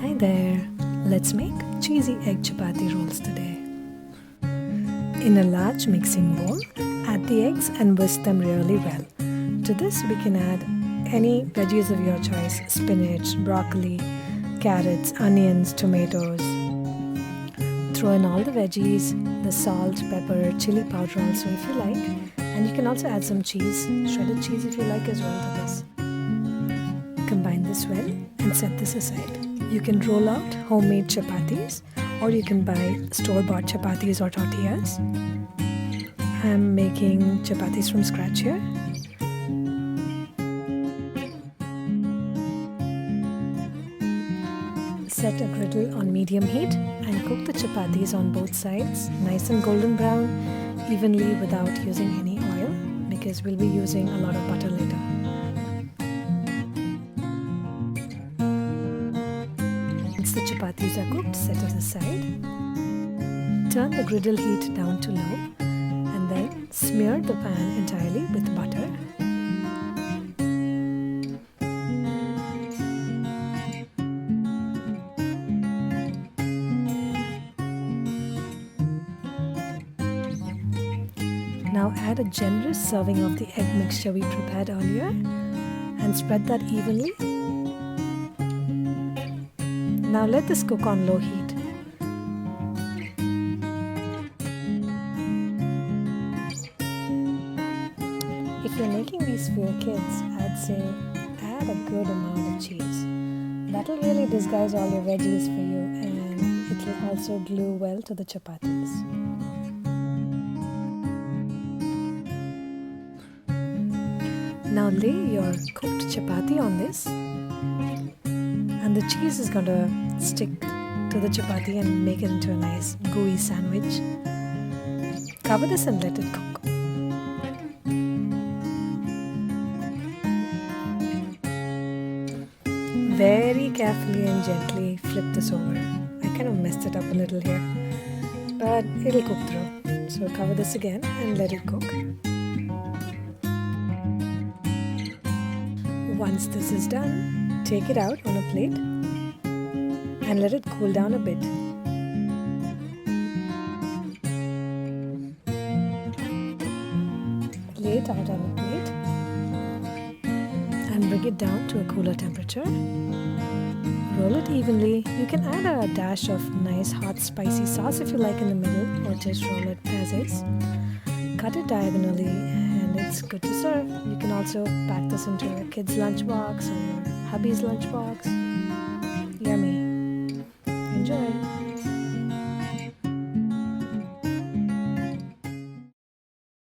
Hi there. Let's make cheesy egg chapati rolls today. In a large mixing bowl, add the eggs and whisk them really well. To this, we can add any veggies of your choice: spinach, broccoli, carrots, onions, tomatoes. Throw in all the veggies, the salt, pepper, chili powder also if you like, and you can also add some cheese, shredded cheese if you like as well to this. Combine this well and set this aside. You can roll out homemade chapatis or you can buy store-bought chapatis or tortillas. I'm making chapatis from scratch here. Set a griddle on medium heat and cook the chapatis on both sides, nice and golden brown, evenly without using any oil because we'll be using a lot of butter later. Once the chapatis are cooked, set it aside. Turn the griddle heat down to low and then smear the pan entirely with butter. Now add a generous serving of the egg mixture we prepared earlier and spread that evenly. Now let this cook on low heat. If you're making these for your kids, I'd say add a good amount of cheese. That'll really disguise all your veggies for you and it will also glue well to the chapatis. Now lay your cooked chapati on this and the cheese is going to stick to the chapati and make it into a nice gooey sandwich. Cover this and let it cook. Very carefully and gently flip this over. I kind of messed it up a little here, but it'll cook through. So cover this again and let it cook. Once this is done, take it out on a plate and let it cool down a bit. Lay it out on a plate and bring it down to a cooler temperature. Roll it evenly. You can add a dash of nice hot spicy sauce if you like in the middle or just roll it as is. Cut it diagonally and it's good to serve. You can also pack this into your kid's lunchbox or your hubby's lunchbox. Yummy. Enjoy.